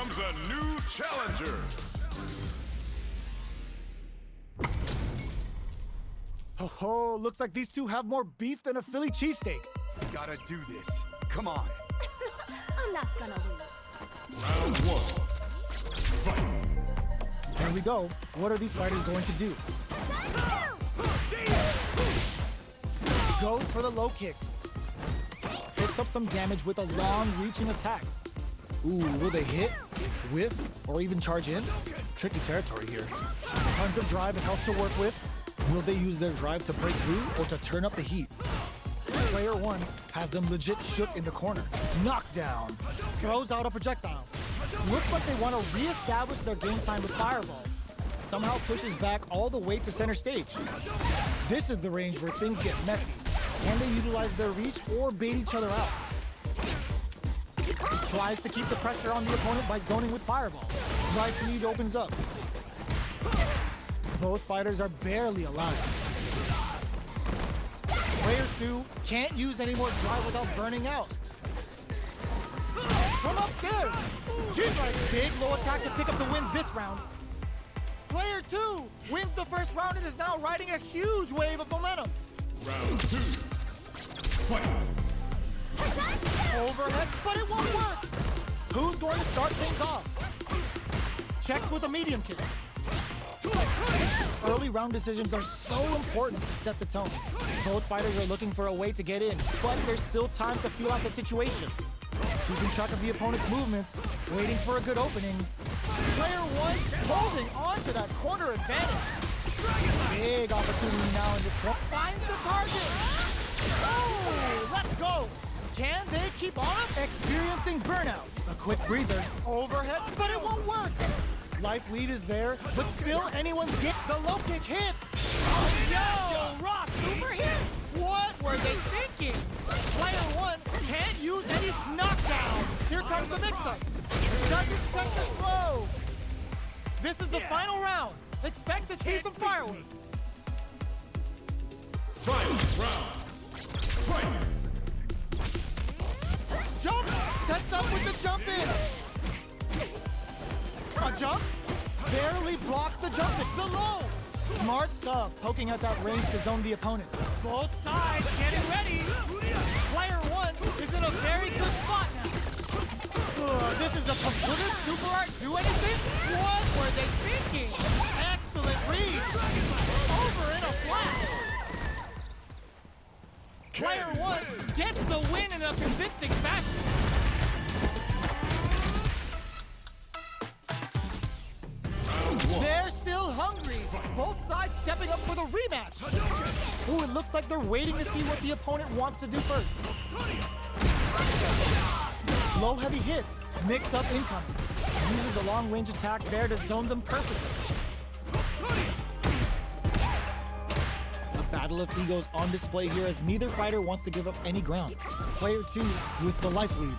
comes a new challenger. Oh, looks like these two have more beef than a Philly cheesesteak. Gotta do this. Come on. I'm not gonna lose. Round one. Fight. Here we go. What are these fighters going to do? Goes for the low kick. Picks up some damage with a long reaching attack. Ooh, will they hit, whiff, or even charge in? Tricky territory here. Tons of drive and health to work with. Will they use their drive to break through or to turn up the heat? Player one has them legit shook in the corner. Knockdown. Throws out a projectile. Looks like they want to re-establish their game time with fireballs. Somehow pushes back all the way to center stage. This is the range where things get messy. Can they utilize their reach or bait each other out? Tries to keep the pressure on the opponent by zoning with fireballs. Right lead opens up. Both fighters are barely alive. Player two can't use any more drive without burning out. From upstairs! G-right, big low attack to pick up the win this round. Player two wins the first round and is now riding a huge wave of momentum. Round two. Fight. Overhead, but it won't work. Who's going to start things off? Checks with a medium kick. Early round decisions are so important to set the tone. Both fighters are looking for a way to get in, but there's still time to feel out the situation. Keeping track of the opponent's movements, waiting for a good opening. Player one holding on to that corner advantage. Big opportunity now in this one. Finds the target. Oh, let's go. Can they keep on? Experiencing burnout. A quick breather. Overhead, but it won't work. Life lead is there, but still anyone's get the low kick hits. Oh, yo! Rock super hit. What were they thinking? Player one can't use any knockdown. Here comes the mix-up. Doesn't set the throw. This is the final round. Expect to see some fireworks. Final round. Fight. Jump! Sets up with the jump in. A jump? Barely blocks the jump in. The low! Smart stuff, poking at that range to zone the opponent. Both sides getting ready. Player one is in a very good spot now. This is a will this super art do anything? What were they thinking? Excellent read. Over in a flash. Player one gets the win in a convincing fashion. They're still hungry. Both sides stepping up for the rematch. Ooh, it looks like they're waiting to see what the opponent wants to do first. Low heavy hits, mix up incoming. Uses a long range attack there to zone them perfectly. A battle of egos on display here as neither fighter wants to give up any ground. Player two with the life lead.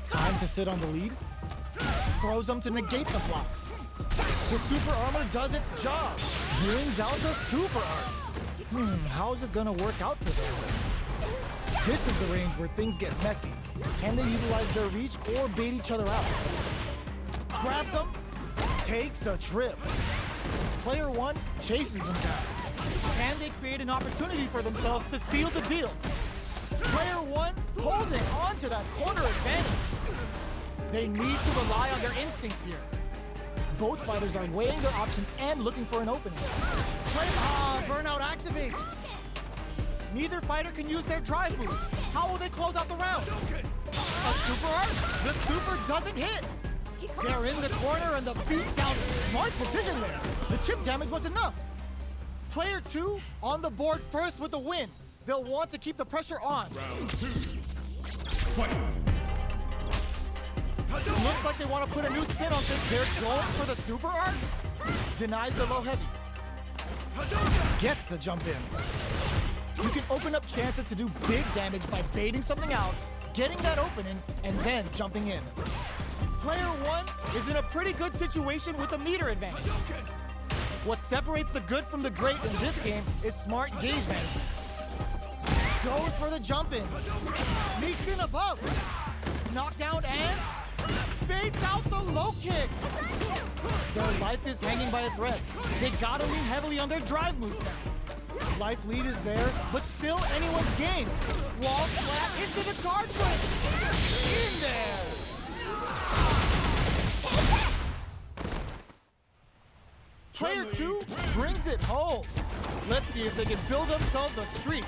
Time to sit on the lead. Throws them to negate the block. The super armor does its job. Brings out the super art. How is this gonna work out for them? This is the range where things get messy. Can they utilize their reach or bait each other out? Grabs them, takes a trip. Player one chases them down. Can they create an opportunity for themselves to seal the deal? Player one holding on to that corner advantage. They need to rely on their instincts here. Both fighters are weighing their options and looking for an opening. Burnout activates. Neither fighter can use their drive move. How will they close out the round? A super art? The super doesn't hit. They're in the corner and the beat down. Smart decision there. The chip damage was enough. Player two on the board first with the win. They'll want to keep the pressure on. Round two. Fight. Looks like they want to put a new spin on this. They're going for the super art. Denies the low heavy. Gets the jump in. You can open up chances to do big damage by baiting something out, getting that opening, and then jumping in. Player one is in a pretty good situation with a meter advantage. What separates the good from the great in this game is smart gauge management. Goes for the jump in. Sneaks in above. Knockdown and baits out the low kick. Their life is hanging by a thread. They gotta lean heavily on their drive moves now. Life lead is there, but still anyone's game. Wall flat into the card trick. In there. Player 2 brings it home. Let's see if they can build themselves a streak.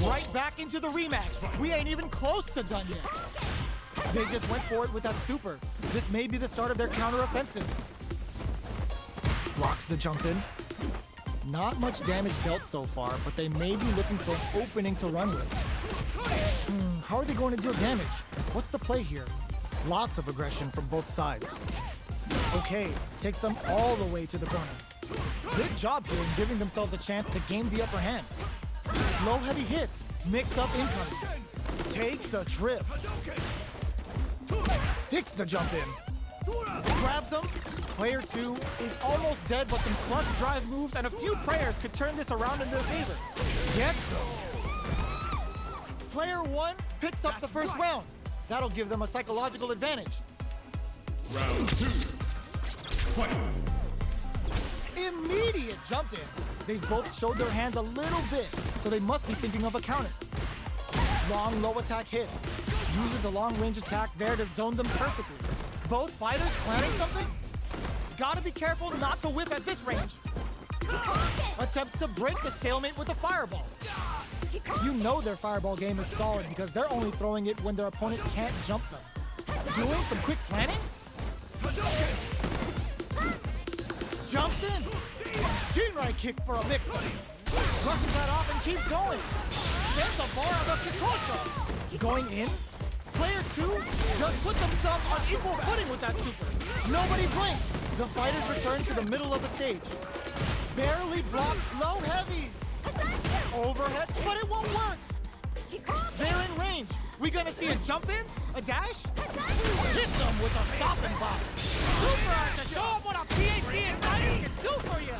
Right back into the rematch. We ain't even close to done yet. They just went for it with that super. This may be the start of their counteroffensive. Blocks the jump in. Not much damage dealt so far, but they may be looking for an opening to run with. How are they going to deal damage? What's the play here? Lots of aggression from both sides. Okay, takes them all the way to the corner. Good job here in giving themselves a chance to gain the upper hand. Low heavy hits, mix up incoming. Takes a trip. Sticks the jump in. Grabs him. Player 2 is almost dead, but some clutch drive moves and a few prayers could turn this around in their favor. Gets him. Player 1 picks up the first round. That'll give them a psychological advantage. Round 2. Fight. Immediate jump in. They've both showed their hands a little bit, so they must be thinking of a counter. Long low attack hits. Uses a long range attack there to zone them perfectly. Both fighters planning something? Gotta be careful not to whip at this range. Attempts to break the stalemate with a fireball. You know their fireball game is solid because they're only throwing it when their opponent can't jump them. Doing some quick planning? Jumps in. Jinrai kick for a mix-up. Brushes that off and keeps going. Sends the bar of a Kikosha. Going in. Player 2 just put themselves on equal footing with that super. Nobody blinked. The fighters return to the middle of the stage. Barely blocked low heavy. Overhead, but it won't work. They're in range. We gonna see a jump in? A dash? Hit them with a stop and pop. Super to show them what a PhD in fighters can do for you.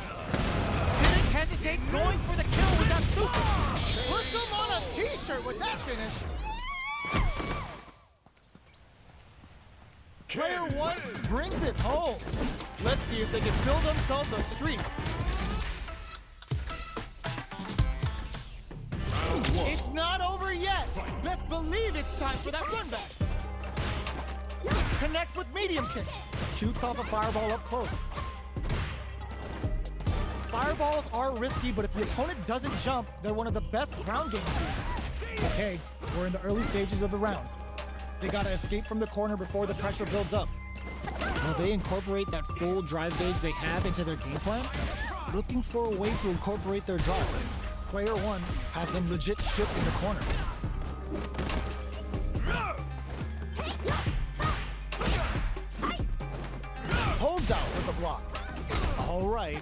Didn't hesitate going for the kill with that super. Put them on a t-shirt with that finish. Player 1 brings it home. Let's see if they can build themselves a streak. It's not over yet. Best believe it's time for that run back. Connects with medium kick. Shoots off a fireball up close. Fireballs are risky, but if the opponent doesn't jump, they're one of the best ground game tools. Okay, we're in the early stages of the round. They gotta escape from the corner before the pressure builds up. Will they incorporate that full drive gauge they have into their game plan? Looking for a way to incorporate their drive. Player 1 has them legit shift in the corner. Holds out with the block. All right,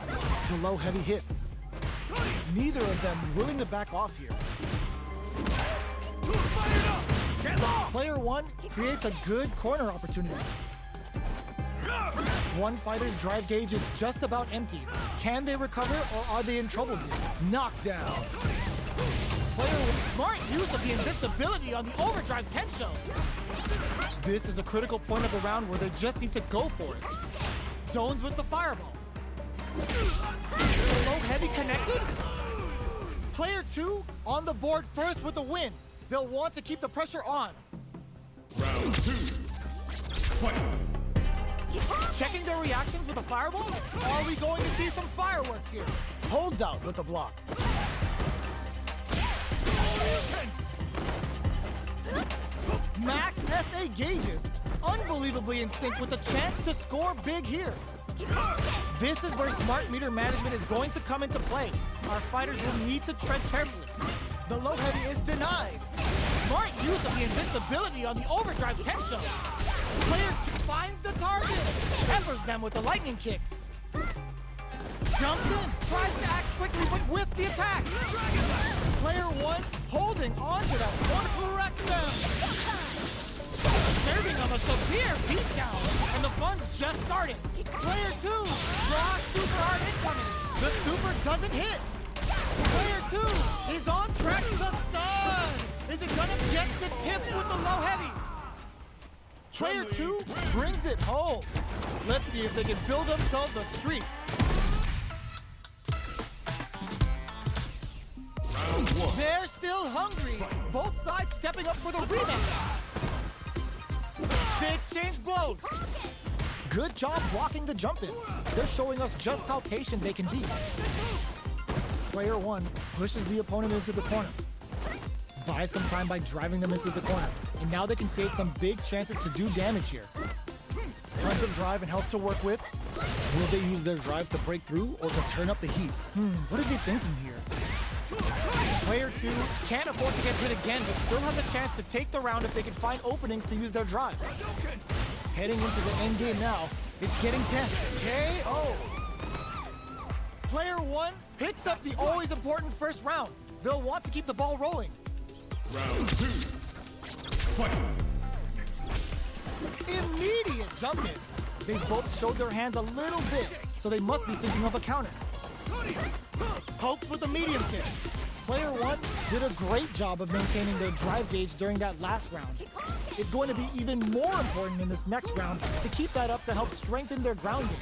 the low heavy hits. Neither of them willing to back off here. Player 1 creates a good corner opportunity. One fighter's drive gauge is just about empty. Can they recover or are they in trouble here? Knockdown. Player 1, smart use of the invincibility on the overdrive Tensho. This is a critical point of the round where they just need to go for it. Zones with the fireball. Low heavy connected? Player 2 on the board first with the win. They'll want to keep the pressure on. Round 2. Fight. Checking their reactions with a fireball? Are we going to see some fireworks here? Holds out with the block. Max SA gauges. Unbelievably in sync with a chance to score big here. This is where smart meter management is going to come into play. Our fighters will need to tread carefully. The low heavy is denied. Smart use of the invincibility on the overdrive Tensho. Player 2 finds the target. Peppers them with the lightning kicks. Jumps in, tries to act quickly, but whiffs the attack. Player 1 holding on to that one corrects them. Serving them a severe beatdown, and the fun's just starting. Player 2 draws super hard incoming. The super doesn't hit. Player 2 is on track to stun. Is it gonna get the tip Player 2 brings it home. Let's see if they can build themselves a streak. Round 1. They're still hungry. Both sides stepping up for the rematch. They exchange blows. Good job blocking the jump in. They're showing us just how patient they can be. Player 1 pushes the opponent into the corner. Buys some time by driving them into the corner. And now they can create some big chances to do damage here. Tons of drive and help to work with. Will they use their drive to break through or to turn up the heat? What are they thinking here? Player 2 can't afford to get hit again, but still has a chance to take the round if they can find openings to use their drive. Heading into the end game now, it's getting tense. KO! Player 1 picks up the always important first round. They'll want to keep the ball rolling. Round 2. Fight. Immediate jump in. They both showed their hands a little bit, so they must be thinking of a counter. Pokes with a medium kick. Player 1 did a great job of maintaining their drive gauge during that last round. It's going to be even more important in this next round to keep that up to help strengthen their grounding.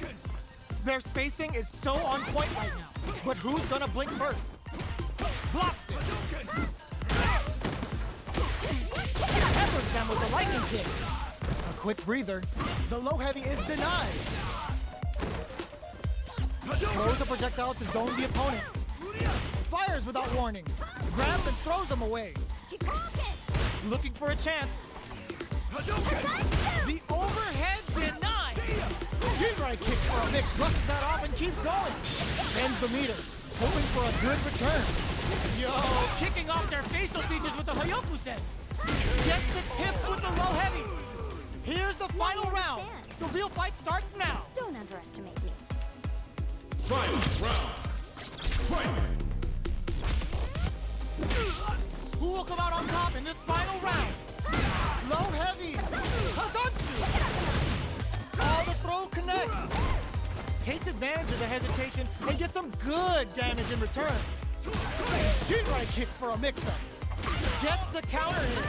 Their spacing is so on point right now, but who's gonna blink first? Blocks it. Peppers them with the lightning kick. A quick breather. The low heavy is denied. Throws a projectile to zone the opponent. Fires without warning. Grabs and throws him away. Looking for a chance. The overhead denied. G-right kick for a mix. Brushes that off and keeps going. Bends the meter. Hoping for a good return. Yo, kicking off their facial features with the Hayokusen. Gets the tip with the low heavy. Here's the final round. The real fight starts now. Don't underestimate me. Final round. Fight. Who will come out on top in this final round? Low heavy. Kazanchu. Oh, the throw connects. Takes advantage of the hesitation and gets some good damage in return. G-right kick for a mix-up. Gets the counter hit.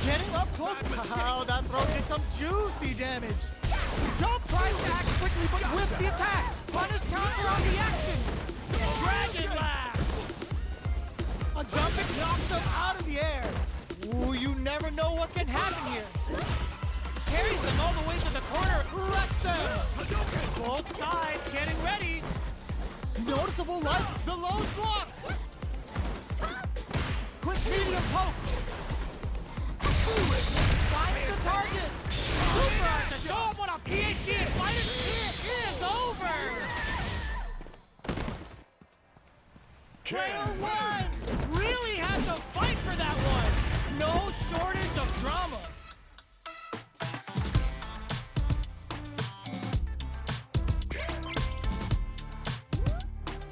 Getting up close. Oh, that throw did some juicy damage. Jump tries to act quickly, but whiffs the attack. Punish counter on the action. Dragon Lash. A jump and knocks them out of the air. Ooh, you never know what can happen here. Carries them all the way to the corner. Wrecks them. Both sides getting ready. Noticeable light. The low's blocked. Quick medium poke. Finds the target. Super to show him what a PhD in fighting is over. Player 1